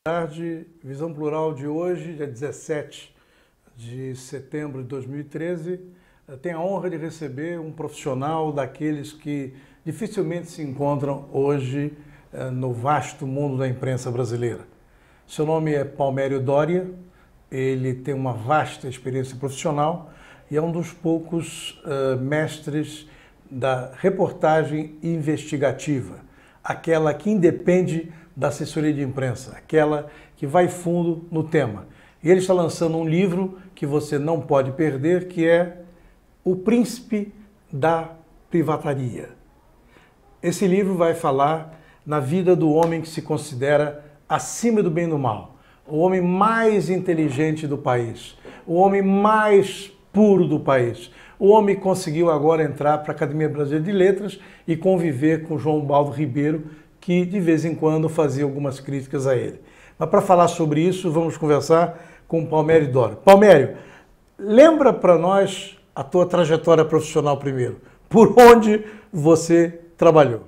Tarde, Visão Plural de hoje, dia 17 de setembro de 2013, tenho a honra de receber um profissional daqueles que dificilmente se encontram hoje no vasto mundo da imprensa brasileira. Seu nome é Palmério Doria, ele tem uma vasta experiência profissional e é um dos poucos mestres da reportagem investigativa, aquela que independe da assessoria de imprensa, aquela que vai fundo no tema. E ele está lançando um livro que você não pode perder, que é O Príncipe da Privataria. Esse livro vai falar na vida do homem que se considera acima do bem e do mal, o homem mais inteligente do país, o homem mais puro do país. O homem conseguiu agora entrar para a Academia Brasileira de Letras e conviver com João Baldo Ribeiro, que de vez em quando fazia algumas críticas a ele. Mas para falar sobre isso, vamos conversar com o Palmério Doria. Palmério, lembra para nós a tua trajetória profissional primeiro. Por onde você trabalhou?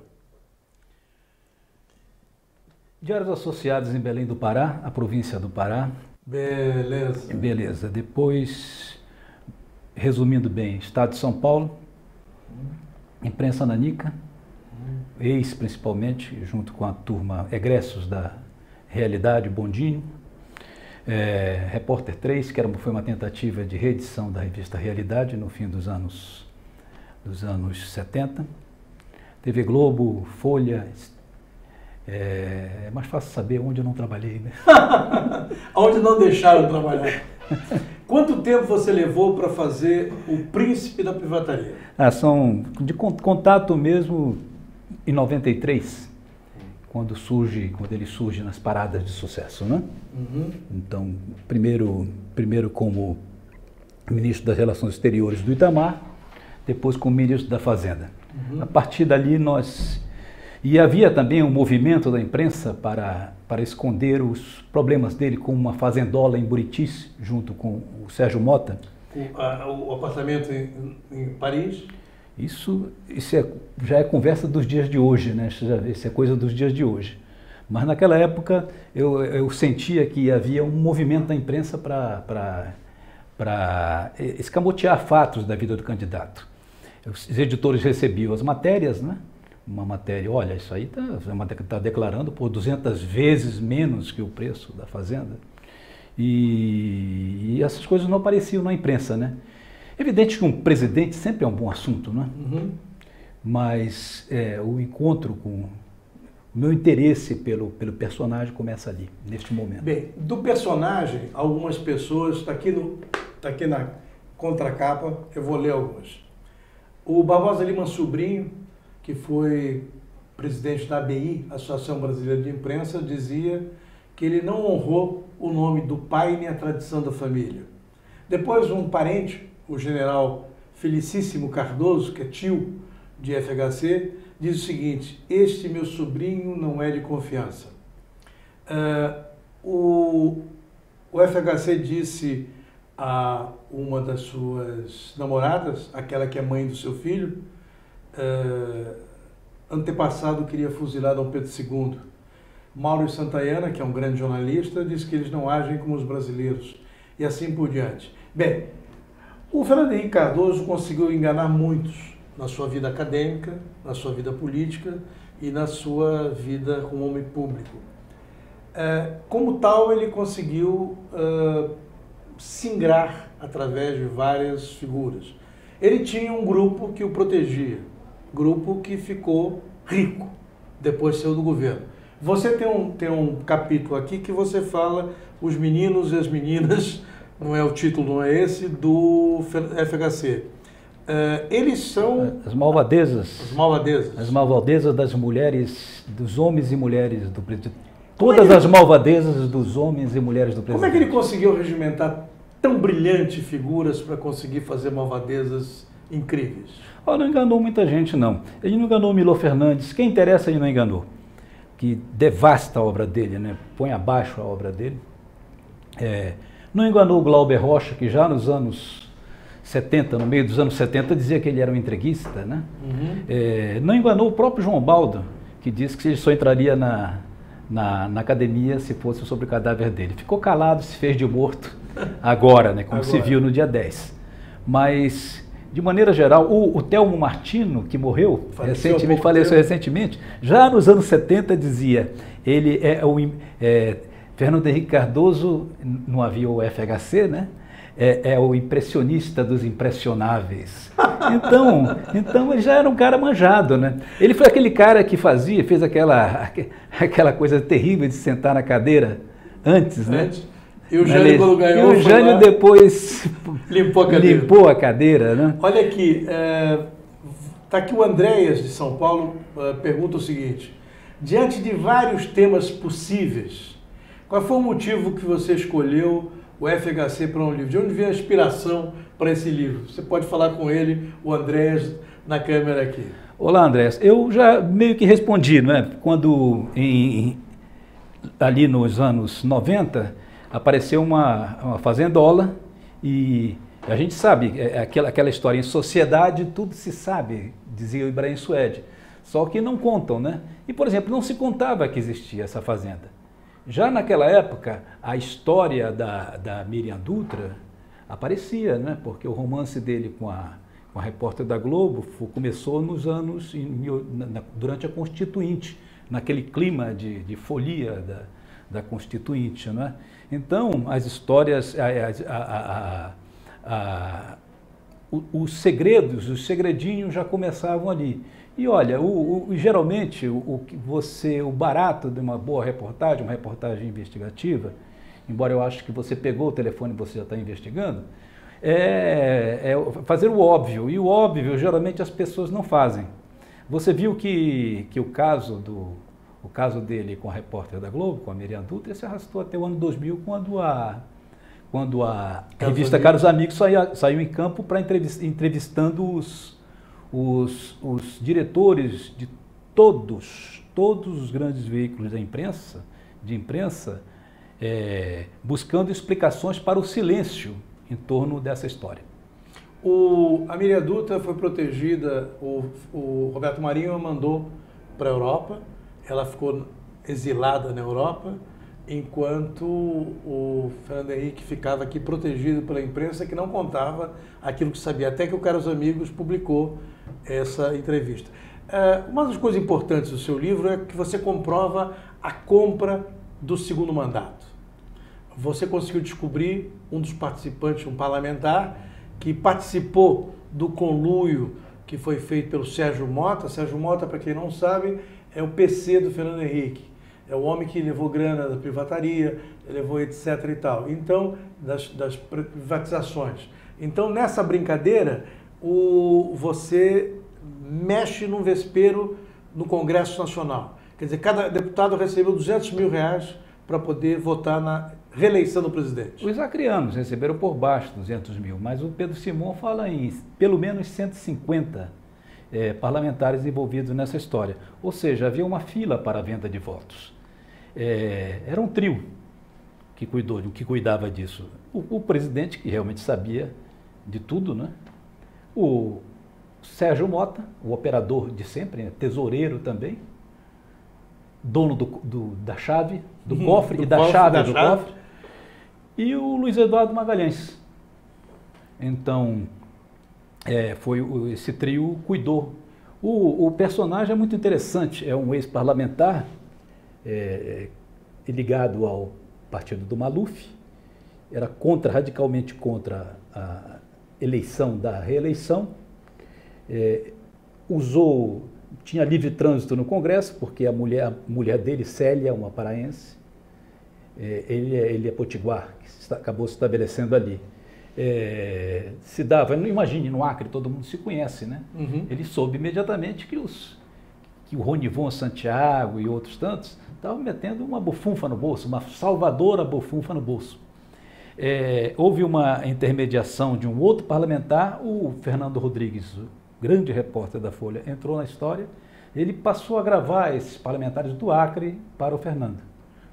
Diários Associados em Belém do Pará, a província do Pará. Beleza. Beleza. Depois, resumindo bem, Estado de São Paulo, imprensa nanica, ex principalmente, junto com a turma egressos da Realidade, Bondinho, Repórter 3, que foi uma tentativa de reedição da revista Realidade no fim dos anos 70, TV Globo, Folha. É mais fácil saber onde eu não trabalhei, né? Onde não deixaram trabalhar. Quanto tempo você levou para fazer O Príncipe da Privataria? São de contato mesmo em 93, quando ele surge nas paradas de sucesso, né? Uhum. Então, primeiro como ministro das Relações Exteriores do Itamar, depois como ministro da Fazenda. Uhum. A partir dali E havia também um movimento da imprensa para esconder os problemas dele com uma fazendola em Buritis, junto com o Sérgio Mota. O apartamento em Paris? Isso já é conversa dos dias de hoje, né? Isso é coisa dos dias de hoje. Mas naquela época eu sentia que havia um movimento da imprensa para escamotear fatos da vida do candidato. Os editores recebiam as matérias, né? Uma matéria, olha, isso aí está declarando por 200 vezes menos que o preço da fazenda. E essas coisas não apareciam na imprensa, né? Evidente que um presidente sempre é um bom assunto, né? Uhum. Mas o encontro com o meu interesse pelo personagem começa ali, neste momento. Bem, do personagem, algumas pessoas, está aqui na contracapa, eu vou ler algumas. O Barbosa Lima Sobrinho, que foi presidente da ABI, Associação Brasileira de Imprensa, dizia que ele não honrou o nome do pai nem a tradição da família. Depois, um parente, o general Felicíssimo Cardoso, que é tio de FHC, diz o seguinte: este meu sobrinho não é de confiança. O FHC disse a uma das suas namoradas, aquela que é mãe do seu filho, antepassado queria fuzilar Dom Pedro II. Mauro Santayana, que é um grande jornalista, diz que eles não agem como os brasileiros, e assim por diante. Bem, o Fernando Henrique Cardoso conseguiu enganar muitos na sua vida acadêmica, na sua vida política e na sua vida como homem público. Como tal, ele conseguiu singrar através de várias figuras. Ele tinha um grupo que o protegia, grupo que ficou rico, depois saiu do governo. Você tem um capítulo aqui que você fala os meninos e as meninas, não é o título, não é esse, do FHC. Eles são... As malvadezas. As malvadezas. As malvadezas das mulheres, dos homens e mulheres do presidente. Todas as malvadezas dos homens e mulheres do presidente. Como é que ele conseguiu regimentar tão brilhantes figuras para conseguir fazer malvadezas incríveis? Não enganou muita gente, não. Ele não enganou Milor Fernandes. Quem interessa, ele não enganou. Que devasta a obra dele, né? Põe abaixo a obra dele. Não enganou o Glauber Rocha, que já nos anos 70, no meio dos anos 70, dizia que ele era um entreguista, né? Uhum. Não enganou o próprio João Baldo, que disse que ele só entraria na academia se fosse sobre o cadáver dele. Ficou calado, se fez de morto agora, né, como se viu no dia 10. Mas, de maneira geral, o Telmo Martino, que morreu faleceu recentemente, já nos anos 70 dizia, ele Fernando Henrique Cardoso, não havia o FHC, né? É o impressionista dos impressionáveis. Então ele já era um cara manjado, né? Ele foi aquele cara que fez aquela coisa terrível de sentar na cadeira antes, né? E o Jânio, quando ganhou, e o Jânio depois limpou a cadeira, né? Olha aqui, tá aqui o Andréas de São Paulo, pergunta o seguinte: diante de vários temas possíveis, qual foi o motivo que você escolheu o FHC para um livro? De onde veio a inspiração para esse livro? Você pode falar com ele, o Andréas, na câmera aqui. Olá, Andréas. Eu já meio que respondi, não é? Quando, ali nos anos 90, apareceu uma fazendola e a gente sabe, aquela história, em sociedade tudo se sabe, dizia o Ibrahim Suede, só que não contam, né? E, por exemplo, não se contava que existia essa fazenda. Já naquela época, a história da Miriam Dutra aparecia, né? Porque o romance dele com a repórter da Globo começou nos anos, durante a Constituinte, naquele clima de folia da Constituinte, né? Então, as histórias, os segredos, os segredinhos já começavam ali. E olha, geralmente o barato de uma boa reportagem, uma reportagem investigativa, embora eu ache que você pegou o telefone e você já está investigando, é fazer o óbvio. E o óbvio, geralmente, as pessoas não fazem. Você viu que o caso dele com a repórter da Globo, com a Miriam Dutra, se arrastou até o ano 2000, quando a revista Caros Amigos saiu em campo para entrevistando os diretores de todos os grandes veículos de imprensa, buscando explicações para o silêncio em torno dessa história. A Miriam Dutra foi protegida, o Roberto Marinho a mandou para a Europa, ela ficou exilada na Europa, enquanto o Fernando Henrique ficava aqui protegido pela imprensa que não contava aquilo que sabia, até que o Caros Amigos publicou essa entrevista. Uma das coisas importantes do seu livro é que você comprova a compra do segundo mandato. Você conseguiu descobrir um dos participantes, um parlamentar, que participou do conluio que foi feito pelo Sérgio Mota. Sérgio Mota, para quem não sabe, é o PC do Fernando Henrique. É o homem que levou grana da privataria, levou etc e tal. Então, das privatizações. Então, nessa brincadeira, você mexe num vespeiro no Congresso Nacional. Quer dizer, cada deputado recebeu R$200 mil para poder votar na reeleição do presidente. Os acrianos receberam por baixo 200 mil, mas o Pedro Simon fala em pelo menos 150 parlamentares envolvidos nessa história. Ou seja, havia uma fila para a venda de votos. Era um trio que cuidava disso. O presidente, que realmente sabia de tudo, né? O Sérgio Mota, o operador de sempre, né? Tesoureiro também, dono da chave, do cofre e da chave do cofre, e o Luiz Eduardo Magalhães. Então, esse trio cuidou. O personagem é muito interessante, é um ex-parlamentar ligado ao partido do Maluf, era radicalmente contra a eleição da reeleição, tinha livre trânsito no Congresso, porque a mulher dele, Célia, uma paraense, ele é potiguar, que acabou se estabelecendo ali. Se dava, imagine, no Acre todo mundo se conhece, né? Uhum. Ele soube imediatamente que o Ronivon Santiago e outros tantos estavam metendo uma bufunfa no bolso, uma salvadora bufunfa no bolso. Houve uma intermediação de um outro parlamentar, o Fernando Rodrigues, o grande repórter da Folha, entrou na história, ele passou a gravar esses parlamentares do Acre para o Fernando,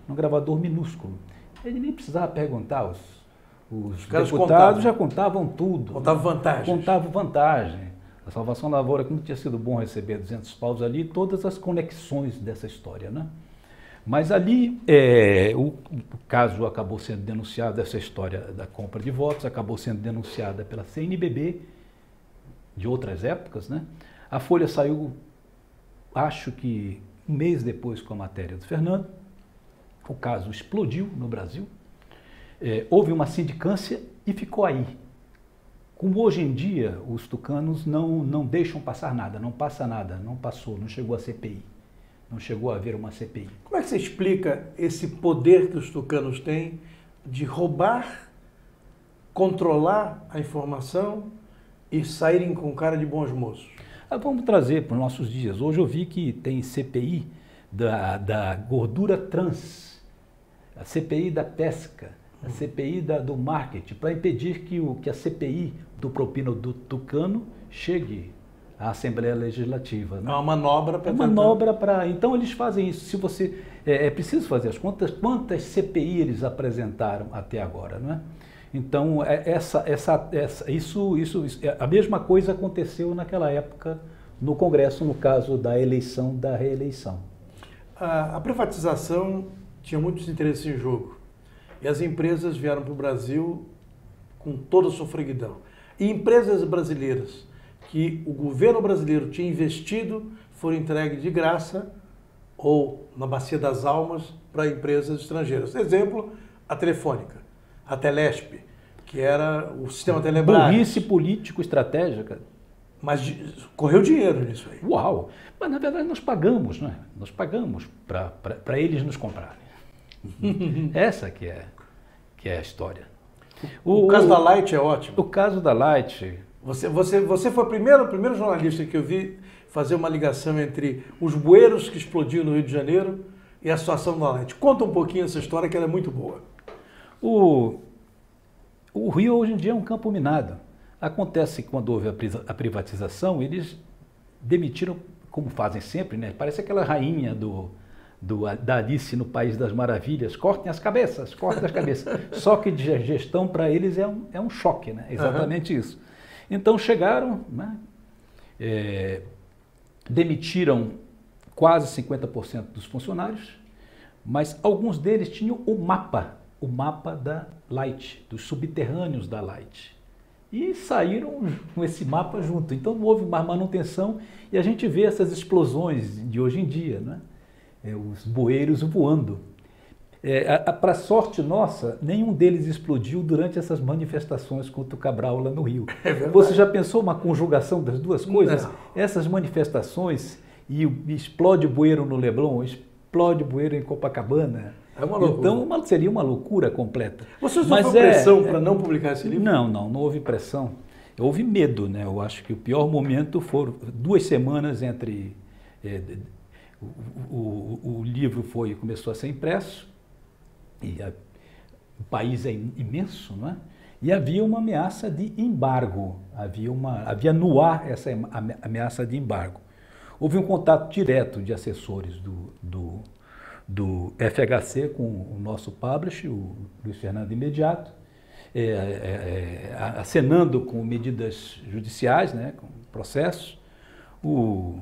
num gravador minúsculo. Ele nem precisava perguntar, os deputados já contavam tudo. Contavam vantagem. A Salvação Lavoura, como tinha sido bom receber 200 paus ali, todas as conexões dessa história, né? Mas ali o caso acabou sendo denunciado, essa história da compra de votos acabou sendo denunciada pela CNBB de outras épocas, né? A Folha saiu, acho que um mês depois com a matéria do Fernando. O caso explodiu no Brasil, houve uma sindicância e ficou aí. Como hoje em dia os tucanos não deixam passar nada, não passa nada, não passou, não chegou a CPI, não chegou a haver uma CPI. Como é que você explica esse poder que os tucanos têm de roubar, controlar a informação e saírem com cara de bons moços? Vamos trazer para os nossos dias. Hoje eu vi que tem CPI da gordura trans, a CPI da pesca, a CPI do marketing, para impedir que a CPI do propina do tucano chegue à Assembleia Legislativa. Né? É uma manobra para... É uma manobra para... Então eles fazem isso. Se você... É preciso fazer as contas, quantas CPI eles apresentaram até agora, não é? Então, a mesma coisa aconteceu naquela época no Congresso, no caso da eleição, da reeleição. A privatização tinha muitos interesses em jogo e as empresas vieram para o Brasil com toda a sofreguidão. E empresas brasileiras que o governo brasileiro tinha investido foram entregues de graça ou na Bacia das Almas para empresas estrangeiras. Exemplo, a Telefônica, a Telesp, que era o sistema Telebrás. Burrice político-estratégica. Mas correu dinheiro nisso aí. Uau! Mas na verdade nós pagamos, não é? Nós pagamos para eles nos comprarem. Essa que é a história. O caso da Light é ótimo. O caso da Light... Você foi o primeiro jornalista que eu vi fazer uma ligação entre os bueiros que explodiram no Rio de Janeiro e a situação da Light. Conta um pouquinho essa história que ela é muito boa. O Rio hoje em dia é um campo minado. Acontece que quando houve a privatização, eles demitiram, como fazem sempre, né? Parece aquela rainha da Alice no País das Maravilhas, cortem as cabeças. Só que de gestão para eles é um choque, né? Exatamente isso. Então chegaram, né? Demitiram quase 50% dos funcionários, mas alguns deles tinham o mapa da Light, dos subterrâneos da Light. E saíram com esse mapa junto. Então não houve mais manutenção e a gente vê essas explosões de hoje em dia, né? Os bueiros voando. Para sorte nossa, nenhum deles explodiu durante essas manifestações contra o Cabral lá no Rio. Você já pensou uma conjugação das duas coisas? Não. Essas manifestações e explode bueiro no Leblon, explode bueiro em Copacabana. É uma loucura. Então seria uma loucura completa. Você sofreu pressão para não publicar esse livro? Não houve pressão. Houve medo, né? Eu acho que o pior momento foram 2 semanas entre... O livro começou a ser impresso, e o país é imenso, não é? E havia uma ameaça de embargo, havia no ar essa ameaça de embargo. Houve um contato direto de assessores do FHC com o nosso publisher, o Luiz Fernando Imediato, acenando com medidas judiciais, né, com processos. O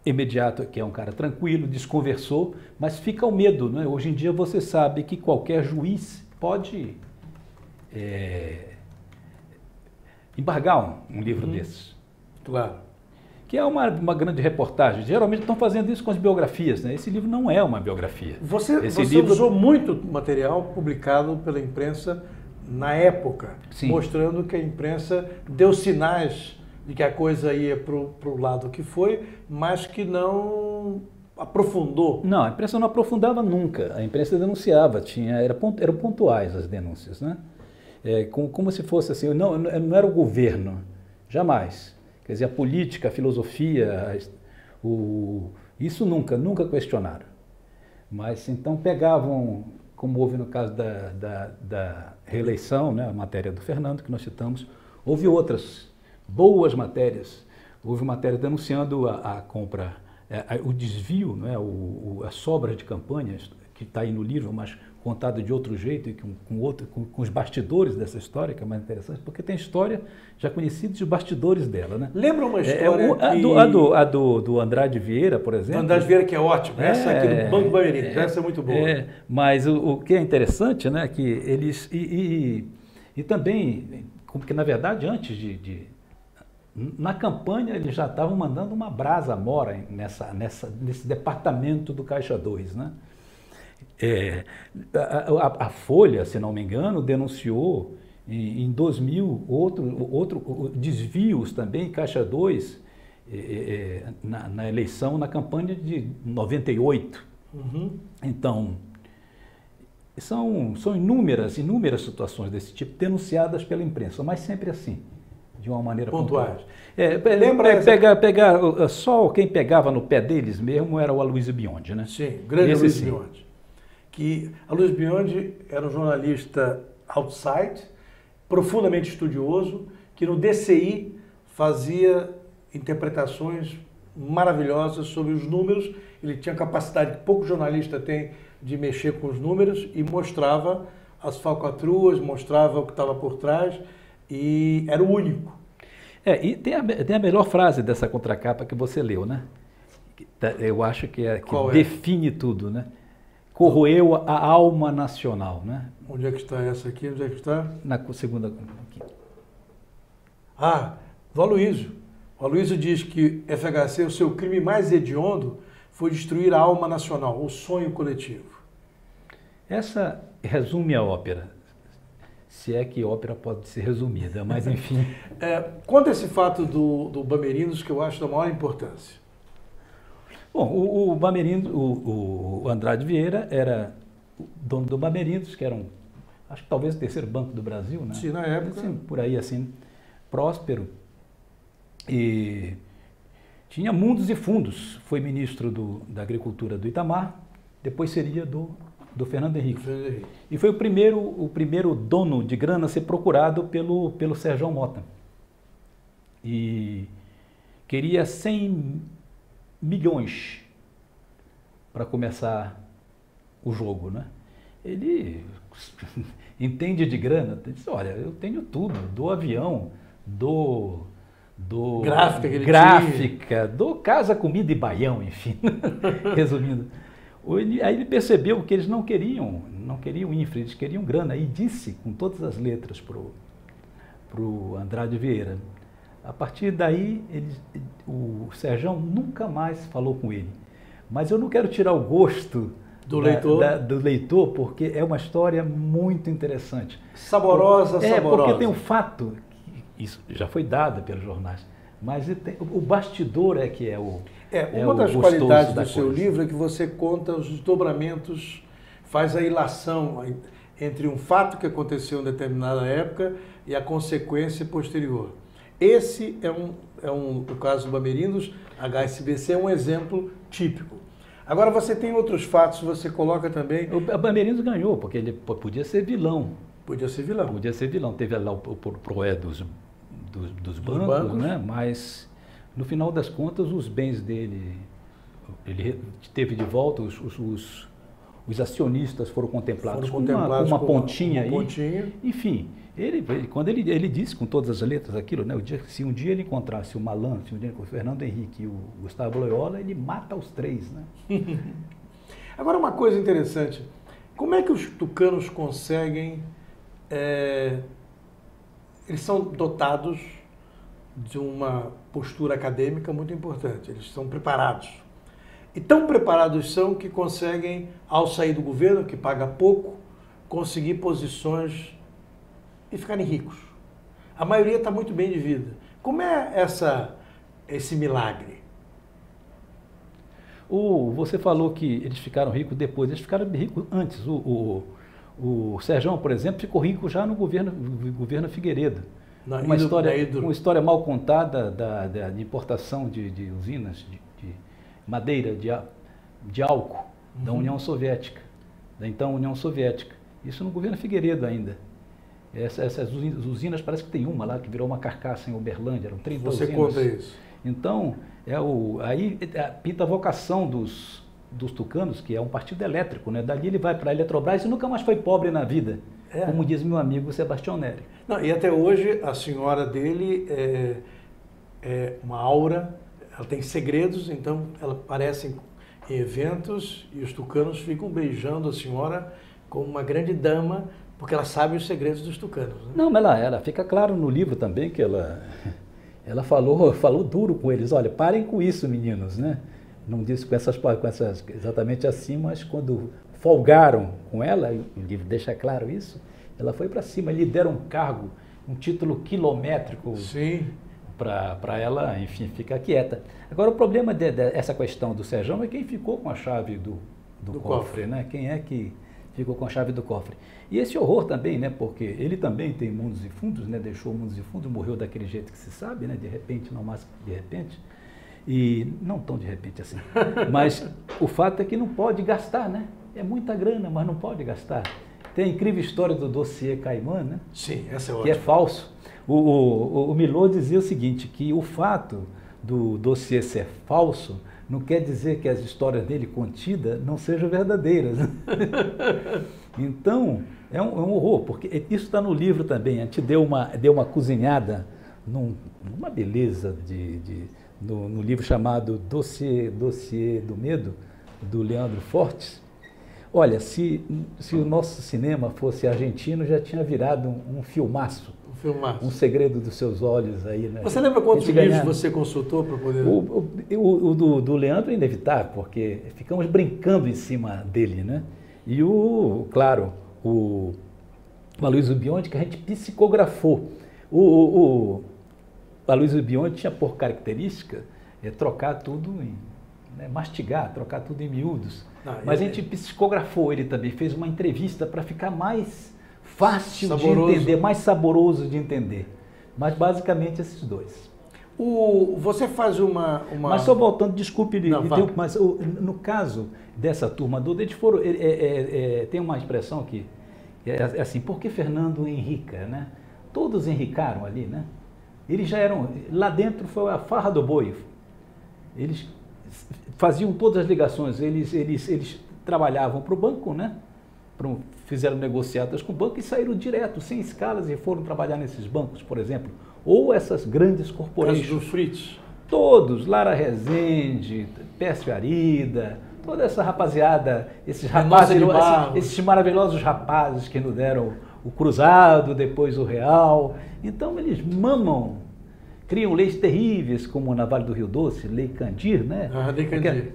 Imediato, que é um cara tranquilo, desconversou, mas fica o medo, né? Hoje em dia você sabe que qualquer juiz pode embargar um livro desses. Claro. Que é uma grande reportagem. Geralmente estão fazendo isso com as biografias, né? Esse livro não é uma biografia. Você usou muito material publicado pela imprensa na época, sim, mostrando que a imprensa deu sinais de que a coisa ia para o lado que foi, mas que não aprofundou. Não, a imprensa não aprofundava nunca. A imprensa denunciava, eram pontuais as denúncias, né? Como se fosse assim, não era o governo, jamais. Quer dizer, a política, a filosofia, isso nunca questionaram. Mas então pegavam, como houve no caso da reeleição, né, a matéria do Fernando, que nós citamos, houve outras boas matérias. Houve matéria denunciando a compra, o desvio, né, as sobras de campanhas, que está aí no livro, mas contado de outro jeito e com os bastidores dessa história, que é mais interessante, porque tem história já conhecida dos bastidores dela, né? Lembra uma história do Andrade Vieira, por exemplo? Do Andrade Vieira, que é ótimo. Essa aqui do Banco Bamerinos, essa é muito boa. Mas o que é interessante, né, que eles... E também, porque na verdade, antes na campanha, eles já estavam mandando uma brasa-mora nesse departamento do Caixa 2, né? A Folha, se não me engano, denunciou em 2000 desvios também, Caixa 2, na eleição, na campanha de 98. Uhum. Então, são inúmeras situações desse tipo denunciadas pela imprensa, mas sempre assim, de uma maneira pontual. Só quem pegava no pé deles mesmo era o Aloysio Biondi, né? Sim, o grande Aloysio Biondi. Que Aloysio Biondi era um jornalista outside, profundamente estudioso, que no DCI fazia interpretações maravilhosas sobre os números. Ele tinha capacidade que pouco jornalista tem de mexer com os números e mostrava as falcatruas, mostrava o que estava por trás e era o único. E tem a melhor frase dessa contracapa que você leu, né? Eu acho que define tudo, né? Corroeu a alma nacional, né? Onde é que está essa aqui? Onde é que está? Na segunda. Aqui. Do Aloysio. O Aloysio diz que FHC, o seu crime mais hediondo foi destruir a alma nacional, o sonho coletivo. Essa resume a ópera, se é que ópera pode ser resumida, mas enfim. Conta esse fato do Bamerinos, que eu acho da maior importância. Bom, o Bamerinos, o Andrade Vieira era o dono do Bamerinos, que era acho que talvez o terceiro banco do Brasil, né? Sim, na época. Assim, por aí assim, próspero. E tinha mundos e fundos. Foi ministro da Agricultura do Itamar, depois seria do Fernando Henrique. E foi o primeiro dono de grana a ser procurado pelo Serjão Mota. E queria 100 milhões para começar o jogo, né? Ele entende de grana, ele disse, olha, eu tenho tudo, do avião, gráfica, do casa, comida e baião, enfim, resumindo. Aí ele percebeu que eles não queriam infra, eles queriam grana, e disse com todas as letras pro Andrade Vieira. A partir daí, o Serjão nunca mais falou com ele. Mas eu não quero tirar o gosto do leitor, porque é uma história muito interessante. Saborosa. Porque tem um fato, isso já foi dado pelos jornais, mas o bastidor é que é o uma das qualidades do seu livro é que você conta os desdobramentos, faz a ilação entre um fato que aconteceu em determinada época e a consequência posterior. Esse o caso do Bamerinos, HSBC é um exemplo típico. Agora você tem outros fatos, você coloca também... O Bamerinos ganhou, porque ele podia ser vilão. Podia ser vilão. Teve lá o proé dos bancos, né? Mas no final das contas os bens dele, ele teve de volta, os acionistas foram contemplados com uma pontinha aí. Enfim, quando ele disse com todas as letras aquilo, né? Se um dia ele encontrasse o Malan, se um dia o Fernando Henrique e o Gustavo Loyola, ele mata os três, né? Agora uma coisa interessante, como é que os tucanos conseguem... eles são dotados de uma postura acadêmica muito importante, eles são preparados. E tão preparados são que conseguem, ao sair do governo, que paga pouco, conseguir posições e ficarem ricos. A maioria está muito bem de vida. Como é esse milagre? Você falou que eles ficaram ricos depois, eles ficaram ricos antes. O Serjão, por exemplo, ficou rico já no governo Figueiredo. Uma história mal contada de importação de usinas de madeira, de álcool, da União Soviética, da então União Soviética. Isso no governo Figueiredo ainda. Essas usinas, parece que tem uma lá que virou uma carcaça em Uberlândia, eram 30 usinas. Você conta isso. Então, aí pinta a vocação dos tucanos, que é um partido elétrico, né? Dali ele vai para a Eletrobras e nunca mais foi pobre na vida, como diz meu amigo Sebastião Neri. Não, e até hoje a senhora dele é uma aura, ela tem segredos, então ela aparece em eventos e os tucanos ficam beijando a senhora como uma grande dama, porque ela sabe os segredos dos tucanos. Né? Não, mas ela fica claro no livro também que ela falou duro com eles, olha, parem com isso, meninos, né? Não disse com essas exatamente assim, mas quando folgaram com ela, e o livro deixa claro isso, ela foi para cima, lhe deram um cargo, um título quilométrico para ela, enfim, ficar quieta. Agora, o problema dessa questão do Serjão é quem ficou com a chave do cofre, né? Quem é que ficou com a chave do cofre? E esse horror também, né? Porque ele também tem mundos e fundos, né? Deixou mundos e fundos, morreu daquele jeito que se sabe, né? De repente, não mais de repente. E não tão de repente assim. Mas o fato é que não pode gastar, né? É muita grana, mas não pode gastar. Tem a incrível história do dossiê Caimã, né? Sim, essa é ótima. Que é falso. O Milor dizia o seguinte, que o fato do dossiê ser falso não quer dizer que as histórias dele contidas não sejam verdadeiras. Então, é um horror, porque isso está no livro também. A gente deu uma cozinhada numa beleza no livro chamado Dossiê do Medo, do Leandro Fortes. Olha, se o nosso cinema fosse argentino, já tinha virado um filmaço. Um segredo dos seus olhos aí, né? Você lembra quantos livros você consultou para poder... O do Leandro é inevitável, porque ficamos brincando em cima dele, né? E claro, o Aloysio Biondi, que a gente psicografou. O Aloysio Biondi tinha por característica trocar tudo mastigar, trocar tudo em miúdos. Mas a gente psicografou ele também, fez uma entrevista para ficar mais fácil de entender, mais saboroso de entender. Mas basicamente esses dois. Você faz uma... Mas só voltando, desculpe, mas no caso dessa turma toda, eles foram... tem uma expressão que é assim, por que Fernando enrica, né? Todos enricaram ali, né? Eles já eram... Lá dentro foi a farra do boi. Eles faziam todas as ligações, eles trabalhavam para o banco, né? Fizeram negociatas com o banco e saíram direto, sem escalas, e foram trabalhar nesses bancos, por exemplo. Ou essas grandes corporações. Do Fritz. Todos, Lara Rezende, Pércio Arida, toda essa rapaziada, esses rapazes, esses maravilhosos rapazes que nos deram o Cruzado, depois o Real. Então eles mamam, criam leis terríveis, como na Vale do Rio Doce, Lei Candir, né? Lei Candir.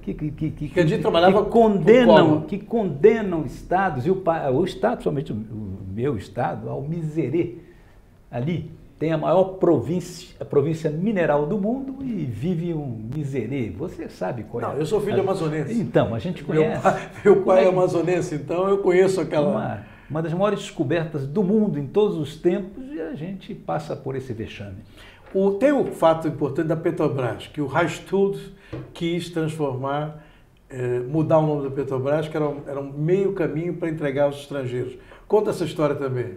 Candir trabalhava que condenam estados, e o estado, somente o meu estado, ao miserê. Ali tem a maior a província mineral do mundo e vive um miserê. Você sabe qual é. Não, eu sou filho amazonense. Então, a gente conhece. Meu pai é amazonense, então eu conheço aquela... Uma das maiores descobertas do mundo em todos os tempos, e a gente passa por esse vexame. Tem um fato importante da Petrobras, que o Reichstag quis transformar, mudar o nome da Petrobras, que era um meio caminho para entregar aos estrangeiros. Conta essa história também.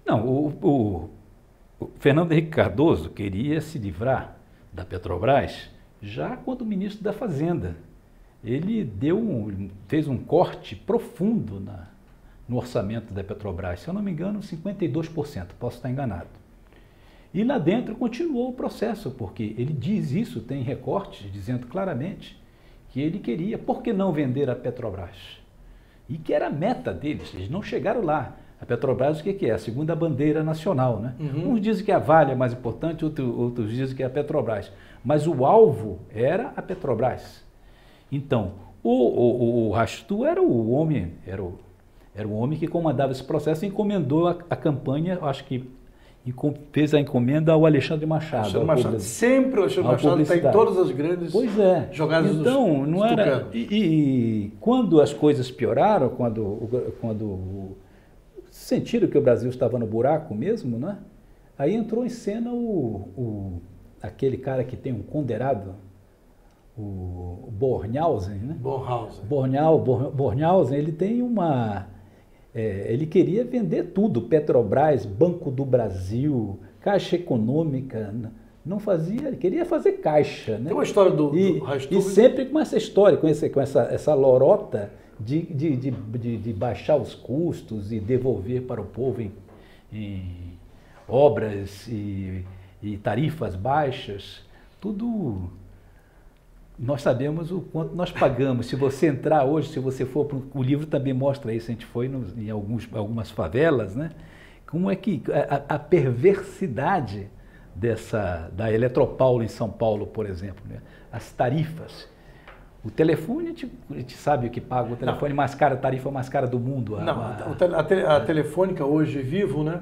Não, o Fernando Henrique Cardoso queria se livrar da Petrobras já quando ministro da Fazenda. Ele fez um corte profundo no orçamento da Petrobras, se eu não me engano, 52%, posso estar enganado. E lá dentro continuou o processo, porque ele diz isso, tem recortes dizendo claramente que ele queria, por que não vender a Petrobras? E que era a meta deles, eles não chegaram lá. A Petrobras, o que é? A segunda bandeira nacional, né? Uhum. Uns dizem que a Vale é mais importante, outros dizem que é a Petrobras. Mas o alvo era a Petrobras. Então, o Rastu era o homem que comandava esse processo e encomendou a campanha, acho que fez a encomenda ao Alexandre Machado. Sempre o Alexandre Machado está em todas as grandes jogadas dos não era. E quando as coisas pioraram, quando sentiram que o Brasil estava no buraco mesmo, né? Aí entrou em cena aquele cara que tem um condenado, o Bornhausen, né? Bornhausen, ele tem ele queria vender tudo, Petrobras, Banco do Brasil, Caixa Econômica, não fazia, ele queria fazer caixa, né? Tem uma história do E sempre com essa história, com essa lorota de baixar os custos e devolver para o povo em obras e tarifas baixas, tudo. Nós sabemos o quanto nós pagamos. Se você entrar hoje, se você for para o livro também mostra isso, a gente foi em algumas favelas, né? Como é que a perversidade da Eletropaulo em São Paulo, por exemplo, né? As tarifas. O telefone, a gente sabe o que paga o telefone mais caro, a tarifa mais cara do mundo. A Telefônica hoje, Vivo, né?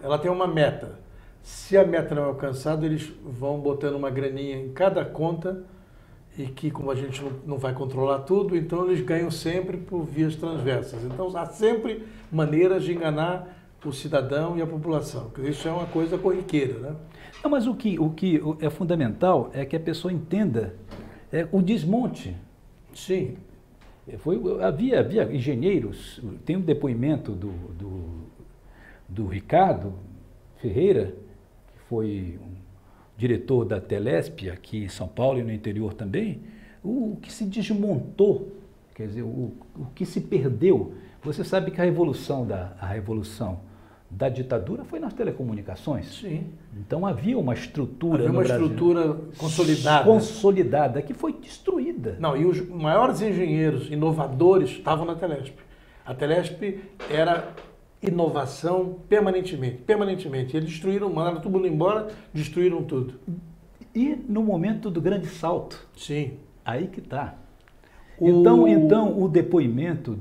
Ela tem uma meta. Se a meta não é alcançada, eles vão botando uma graninha em cada conta e que, como a gente não vai controlar tudo, então eles ganham sempre por vias transversas. Então, há sempre maneiras de enganar o cidadão e a população. Isso é uma coisa corriqueira, né? Não, mas o que é fundamental é que a pessoa entenda o desmonte. Sim. Havia engenheiros, tem um depoimento do Ricardo Ferreira, que foi um diretor da Telesp aqui em São Paulo e no interior também, o que se desmontou, quer dizer, o que se perdeu. Você sabe que a revolução da ditadura foi nas telecomunicações. Sim. Então havia uma estrutura no Brasil. Estrutura consolidada. Consolidada, que foi destruída. Não, e os maiores engenheiros inovadores estavam na Telesp. A Telesp era inovação permanentemente. Eles destruíram, mandaram todo mundo embora, destruíram tudo. E no momento do grande salto. Sim. Aí que está. Então, o depoimento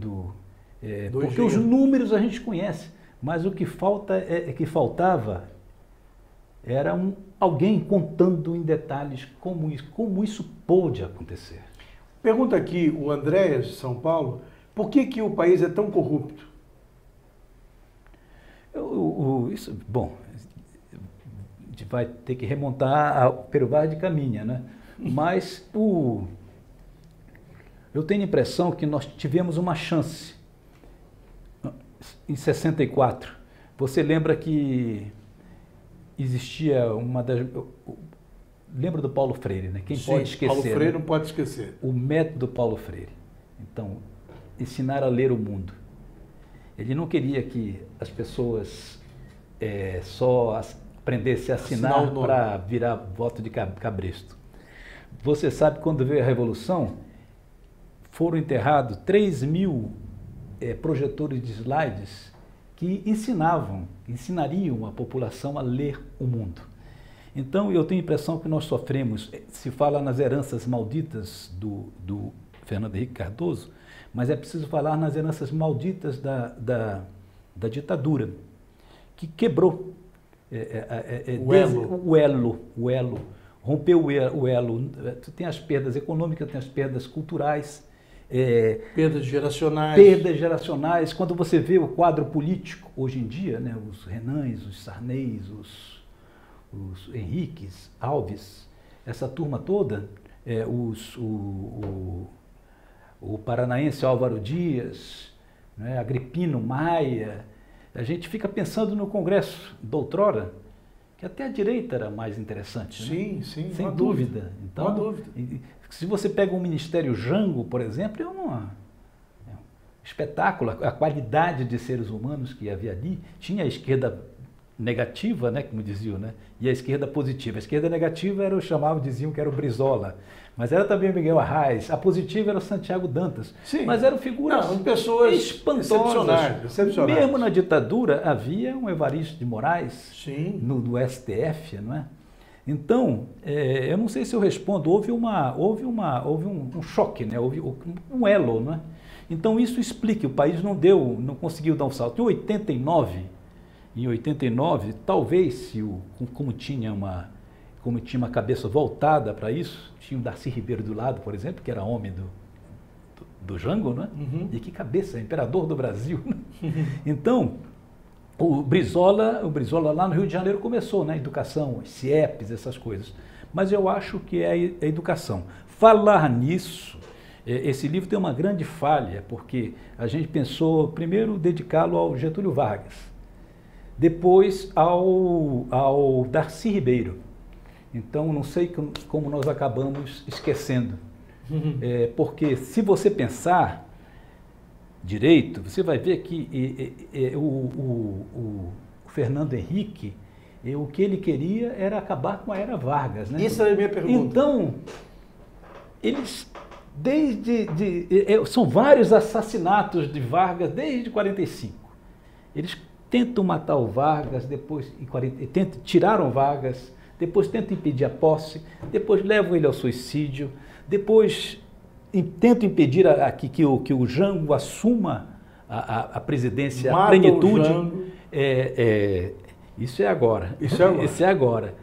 porque engenheiro. Os números a gente conhece, mas o que faltava era alguém contando em detalhes como isso pôde acontecer. Pergunta aqui o Andréas de São Paulo, por que o país é tão corrupto? Bom, a gente vai ter que remontar pelo Vale de Caminha, né? Mas eu tenho a impressão que nós tivemos uma chance em 64. Você lembra que existia lembra do Paulo Freire, né? Quem Sim, pode esquecer? Paulo Freire, né? Não pode esquecer. O método Paulo Freire. Então, ensinar a ler o mundo. Ele não queria que as pessoas só aprendessem a assinar para virar voto de cabresto. Você sabe, quando veio a Revolução, foram enterrados 3.000 projetores de slides que ensinariam a população a ler o mundo. Então, eu tenho a impressão que nós sofremos, se fala nas heranças malditas do Fernando Henrique Cardoso, mas é preciso falar nas heranças malditas da ditadura, que quebrou o elo, rompeu o elo. Tem as perdas econômicas, tem as perdas culturais. Perdas geracionais. Quando você vê o quadro político hoje em dia, né, os Renans, os Sarneys, os Henriques, Alves, essa turma toda, o paranaense Álvaro Dias, né, Agripino Maia, a gente fica pensando no Congresso da outrora, que até a direita era mais interessante. Sim, né? sim. Sem dúvida. Então, não há dúvida. Se você pega um Ministério Jango, por exemplo, é um espetáculo, a qualidade de seres humanos que havia ali. Tinha a esquerda negativa, né, como diziam, né, e a esquerda positiva. A esquerda negativa diziam que era o Brizola, mas era também o Miguel Arraes. A positiva era o Santiago Dantas. Sim. Mas eram figuras pessoas espantosas. excepcionais. Mesmo na ditadura havia um Evaristo de Moraes. Sim. No STF, não é? Então, eu não sei se eu respondo, houve um choque, né? Houve um elo, não é? Então isso explica, o país não conseguiu dar um salto. Em 89, talvez, como tinha uma cabeça voltada para isso, tinha o Darcy Ribeiro do lado, por exemplo, que era homem do Jango, né? Uhum. E que cabeça, imperador do Brasil. Né? Então, o Brizola lá no Rio de Janeiro começou, né? Educação, os CIEPs, essas coisas. Mas eu acho que é a educação. Falar nisso, esse livro tem uma grande falha, porque a gente pensou, primeiro, dedicá-lo ao Getúlio Vargas, depois ao Darcy Ribeiro. Então, não sei como nós acabamos esquecendo. Porque se você pensar direito, você vai ver que o Fernando Henrique, o que ele queria era acabar com a era Vargas, né? Isso é a minha pergunta. Então, eles, são vários assassinatos de Vargas desde 45. Eles tentam matar o Vargas, depois tiraram Vargas, depois tentam impedir a posse, depois levam ele ao suicídio, depois tentam impedir que o Jango assuma a presidência, a plenitude. Isso é agora. Isso é agora.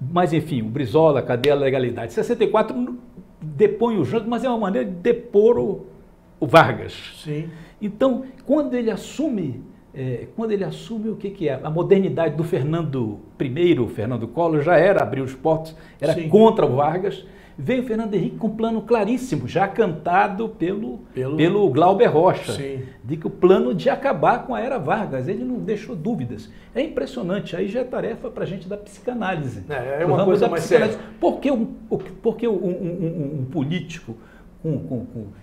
Mas, enfim, o Brizola, cadê a legalidade? 64 depõe o Jango, mas é uma maneira de depor o Vargas. Sim. Então, quando ele assume o que é? A modernidade do Fernando I, Fernando Collor, já era abrir os portos, era Sim. contra o Vargas. Veio o Fernando Henrique com um plano claríssimo, já cantado pelo Glauber Rocha, Sim. de que o plano de acabar com a era Vargas, ele não deixou dúvidas. É impressionante, aí já é tarefa para a gente da psicanálise. É uma coisa mais séria. Por que um político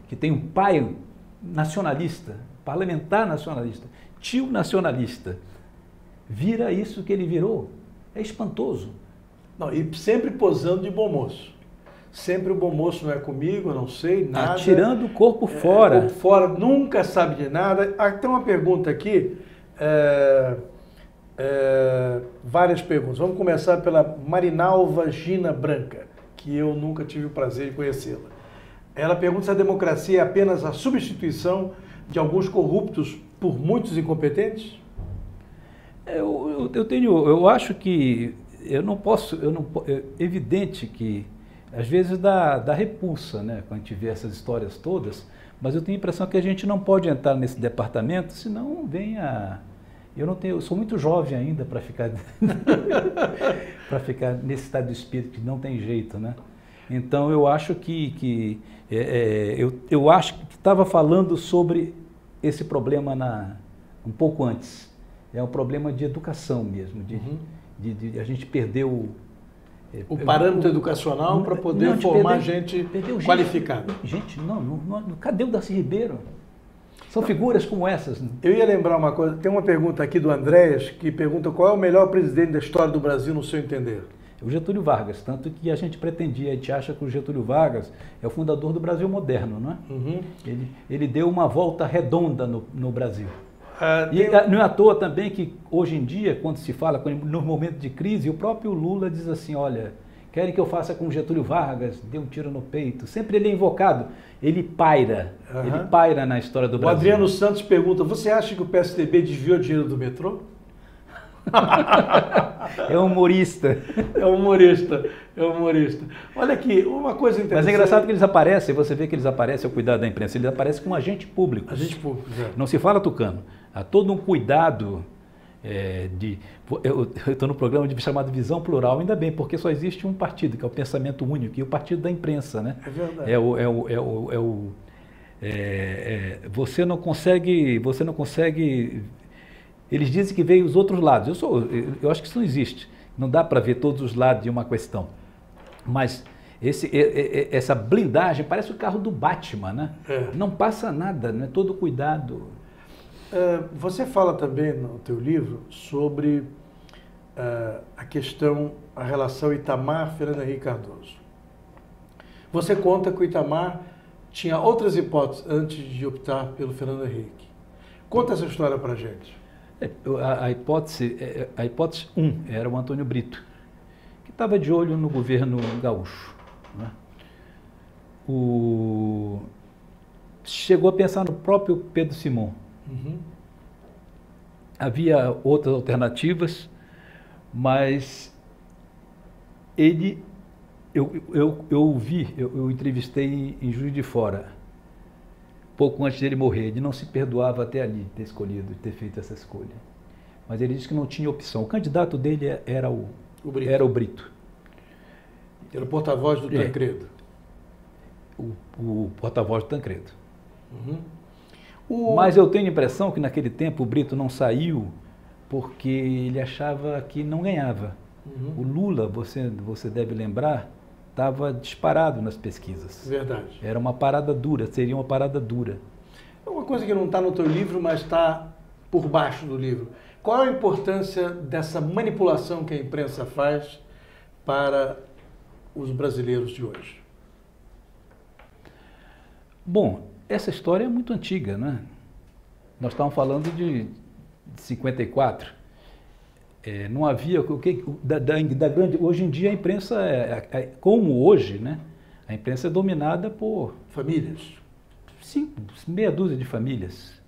que tem um pai nacionalista, parlamentar nacionalista, tio nacionalista, vira isso que ele virou? É espantoso. Não, e sempre posando de bom moço. Sempre o bom moço não é comigo, eu não sei nada. Tirando o corpo fora. Corpo fora, nunca sabe de nada. Tem uma pergunta aqui, várias perguntas. Vamos começar pela Marinalva Gina Branca, que eu nunca tive o prazer de conhecê-la. Ela pergunta se a democracia é apenas a substituição de alguns corruptos por muitos incompetentes? Eu acho que é evidente que às vezes dá repulsa, né, quando a gente vê essas histórias todas, mas eu tenho a impressão que a gente não pode entrar nesse departamento, senão eu sou muito jovem ainda para ficar nesse estado de espírito que não tem jeito, né? Então eu acho eu acho que estava falando sobre esse problema um pouco antes. É um problema de educação mesmo, de a gente perder o parâmetro educacional para poder formar gente qualificada. Cadê o Darcy Ribeiro? São figuras como essas. Eu ia lembrar uma coisa, tem uma pergunta aqui do Andréas, que pergunta qual é o melhor presidente da história do Brasil, no seu entender? O Getúlio Vargas, tanto que a gente acha que o Getúlio Vargas é o fundador do Brasil moderno, não é? Ele deu uma volta redonda no Brasil. Não é à toa também que hoje em dia, quando se fala, no momento de crise, o próprio Lula diz assim, olha, querem que eu faça com Getúlio Vargas, dê um tiro no peito. Sempre ele é invocado, ele paira na história do Brasil. O Adriano Santos pergunta, você acha que o PSDB desviou dinheiro do metrô? É humorista. É humorista. Olha aqui, uma coisa interessante. Mas é engraçado que eles aparecem, você vê que eles aparecem ao cuidado da imprensa, eles aparecem como agente público. Não se fala tucano. Há todo um cuidado eu estou no programa chamado Visão Plural, ainda bem, porque só existe um partido, que é o Pensamento Único, e o partido da imprensa, né? É verdade. Você não consegue. Eles dizem que veio os outros lados. Eu acho que isso não existe. Não dá para ver todos os lados de uma questão. Mas essa blindagem parece o carro do Batman, né? Não passa nada, não é todo cuidado. Você fala também no teu livro sobre a relação Itamar-Fernando Henrique Cardoso. Você conta que o Itamar tinha outras hipóteses antes de optar pelo Fernando Henrique. Conta essa história para a gente. A hipótese 1 era o Antônio Brito, que estava de olho no governo gaúcho, né? Chegou a pensar no próprio Pedro Simon. Havia outras alternativas, mas eu entrevistei em Juiz de Fora, pouco antes dele morrer. Ele não se perdoava até ali ter escolhido, ter feito essa escolha. Mas ele disse que não tinha opção. O candidato dele era o Brito. Era o porta-voz do Tancredo. O porta-voz do Tancredo. Mas eu tenho a impressão que naquele tempo o Brito não saiu porque ele achava que não ganhava. O Lula, você deve lembrar, estava disparado nas pesquisas. Verdade. Era uma parada dura, seria uma parada dura. É uma coisa que não está no teu livro, mas está por baixo do livro. Qual é a importância dessa manipulação que a imprensa faz para os brasileiros de hoje? Bom, essa história é muito antiga, né? Nós estávamos falando de 54. Não havia o que da grande. Hoje em dia a imprensa como hoje, né? A imprensa é dominada por famílias. Sim, meia dúzia de famílias.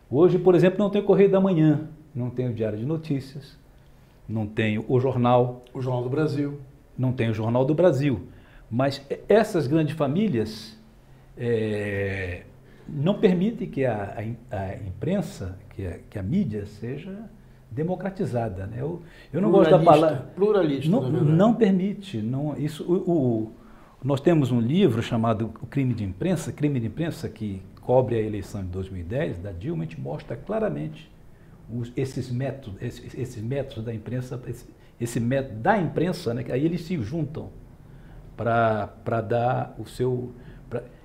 Hoje, por exemplo, não tem o Correio da Manhã, não tem o Diário de Notícias, não tem o Jornal. O Jornal do Brasil. Não tem o Jornal do Brasil. Mas essas grandes famílias não permitem que a imprensa, que a mídia seja democratizada. Né? Eu não gosto da palavra... Pluralista, não permite. Nós temos um livro chamado O Crime de Imprensa, que cobre a eleição de 2010, da Dilma. A gente mostra claramente esses métodos da imprensa, esse método da imprensa, né? Aí eles se juntam para dar o seu...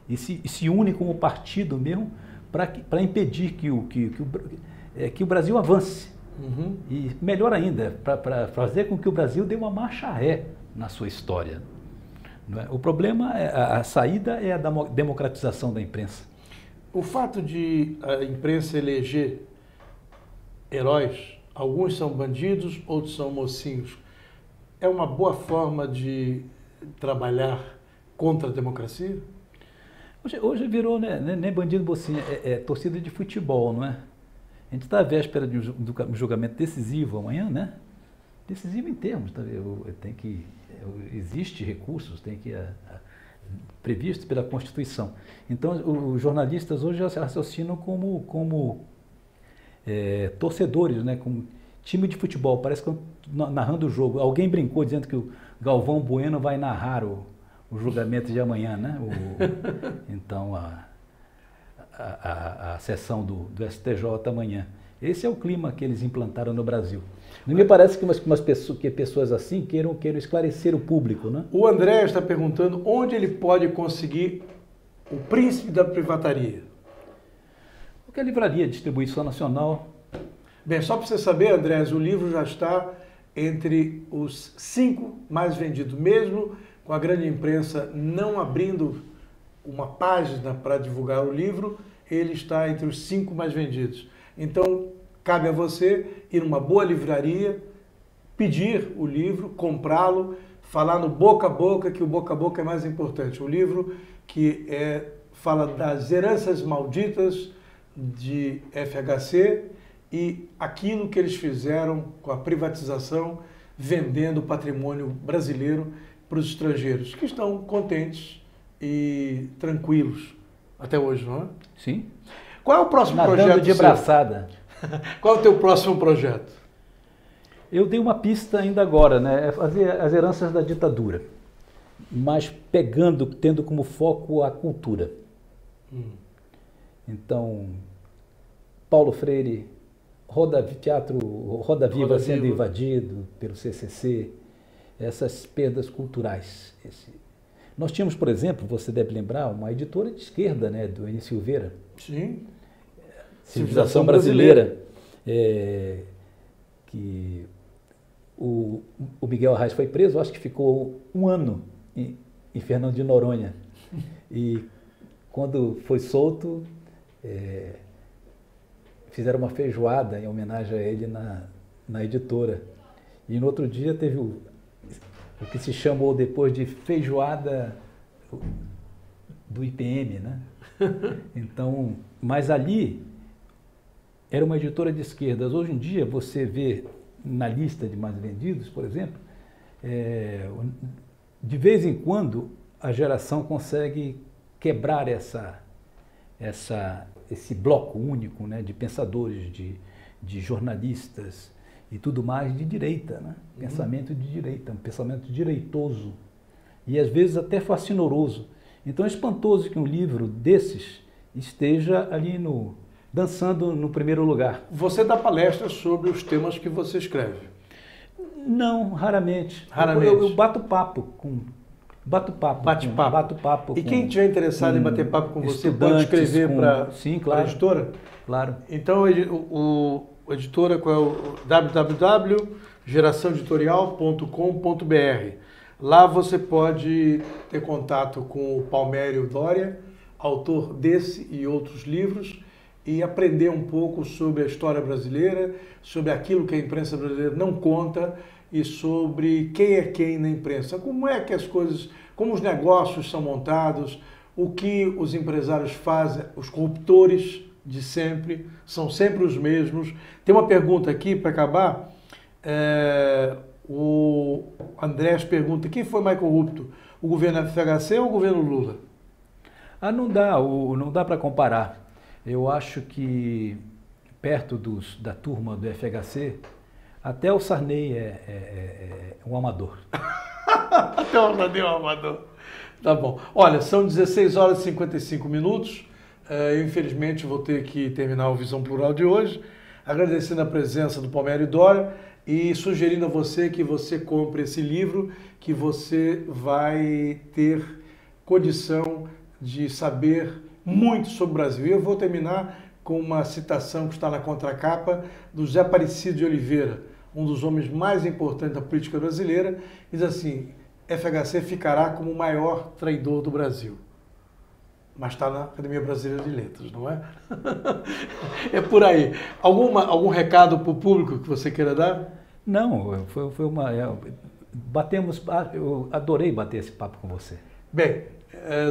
E se unem como partido mesmo para impedir que o Brasil avance. Uhum. E melhor ainda, para fazer com que o Brasil dê uma marcha ré na sua história. Não é? O problema, a saída é a democratização da imprensa. O fato de a imprensa eleger heróis, alguns são bandidos, outros são mocinhos, é uma boa forma de trabalhar contra a democracia? Hoje virou, né, nem bandido mocinho, é torcida de futebol, não é? A gente está à véspera de um julgamento decisivo amanhã, né? Decisivo em termos, tá? Existe recursos, tem que previstos pela Constituição. Então, os jornalistas hoje já se raciocinam como torcedores, né? Como time de futebol. Parece que narrando o jogo. Alguém brincou dizendo que o Galvão Bueno vai narrar o julgamento de amanhã, né? Então, a sessão do STJ amanhã. Esse é o clima que eles implantaram no Brasil. Não me parece que pessoas assim queiram esclarecer o público, né? O André está perguntando onde ele pode conseguir O Príncipe da Privataria. Qualquer livraria, distribuição nacional. Bem, só para você saber, Andrés, o livro já está entre os 5 mais vendidos, mesmo com a grande imprensa não abrindo uma página para divulgar o livro, ele está entre os 5 mais vendidos. Então, cabe a você ir numa boa livraria, pedir o livro, comprá-lo, falar no boca a boca, que o boca a boca é mais importante. O livro que fala das heranças malditas de FHC e aquilo que eles fizeram com a privatização, vendendo o patrimônio brasileiro para os estrangeiros, que estão contentes e tranquilos até hoje, não é? Sim. Qual é o próximo Nadando projeto de braçada. Qual é o teu próximo projeto? Eu dei uma pista ainda agora, né? É fazer as heranças da ditadura, mas tendo como foco a cultura. Então, Paulo Freire, Teatro Roda Viva sendo invadido pelo CCC, essas perdas culturais. Nós tínhamos, por exemplo, você deve lembrar, uma editora de esquerda, né, do Eni Silveira. Sim. Civilização Brasileira. Que o Miguel Arraes foi preso, acho que ficou 1 ano em Fernando de Noronha. E quando foi solto, fizeram uma feijoada em homenagem a ele na editora. E no outro dia teve o que se chamou depois de feijoada do IPM, né? Então, mas ali era uma editora de esquerdas. Hoje em dia você vê na lista de mais vendidos, por exemplo, de vez em quando a geração consegue quebrar esse bloco único, né, de pensadores, de jornalistas e tudo mais de direita, né? Pensamento de direita, um pensamento direitoso e às vezes até fascinoroso. Então é espantoso que um livro desses esteja ali dançando no primeiro lugar. Você dá palestras sobre os temas que você escreve. Não, raramente. Raramente. Eu bato papo com... Bate-papo. E quem estiver interessado em bater papo com você, pode escrever para a editora? Claro. Então, o editora, qual é o www.geraçãoeditorial.com.br. Lá você pode ter contato com o Palmério Doria, autor desse e outros livros, e aprender um pouco sobre a história brasileira, sobre aquilo que a imprensa brasileira não conta e sobre quem é quem na imprensa, como é que as coisas, como os negócios são montados, o que os empresários fazem, os corruptores de sempre, são sempre os mesmos. Tem uma pergunta aqui para acabar, o Andrés pergunta, quem foi mais corrupto, o governo FHC ou o governo Lula? Não dá para comparar. Eu acho que perto da turma do FHC, até o Sarney é um amador. Até o Sarney é um amador. Tá bom. Olha, são 16 horas e 55 minutos. Eu, infelizmente, vou ter que terminar o Visão Plural de hoje, agradecendo a presença do Palmério Doria e sugerindo a você que você compre esse livro, que você vai ter condição de saber muito sobre o Brasil. E eu vou terminar com uma citação que está na contracapa do Zé Aparecido de Oliveira, um dos homens mais importantes da política brasileira, diz assim, FHC ficará como o maior traidor do Brasil. Mas está na Academia Brasileira de Letras, não é? É por aí. Algum recado para o público que você queira dar? Não, foi uma... eu adorei bater esse papo com você. Bem,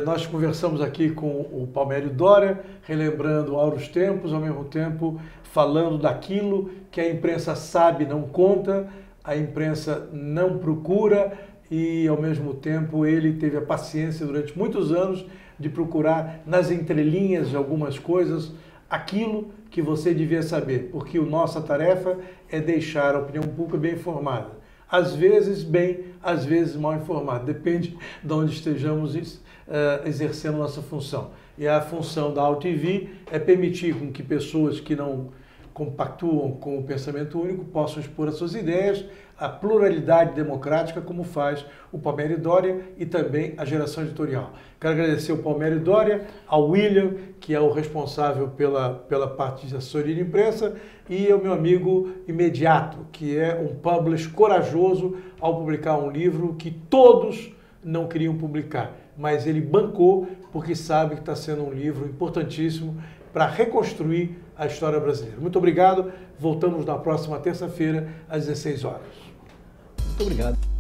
nós conversamos aqui com o Palmério Doria, relembrando auros tempos, ao mesmo tempo falando daquilo que a imprensa sabe, não conta, a imprensa não procura e, ao mesmo tempo, ele teve a paciência durante muitos anos de procurar nas entrelinhas de algumas coisas aquilo que você devia saber, porque a nossa tarefa é deixar a opinião pública bem informada. Às vezes bem, às vezes mal informada, depende de onde estejamos exercendo nossa função. E a função da AltV é permitir com que pessoas que não compactuam com o pensamento único possam expor as suas ideias, a pluralidade democrática, como faz o Palmério Doria e também a Geração Editorial. Quero agradecer ao Palmério Doria, ao William, que é o responsável pela parte de assessoria de imprensa, e ao meu amigo Imediato, que é um publisher corajoso ao publicar um livro que todos não queriam publicar, mas ele bancou porque sabe que está sendo um livro importantíssimo para reconstruir a história brasileira. Muito obrigado. Voltamos na próxima terça-feira, às 16 horas. Muito obrigado.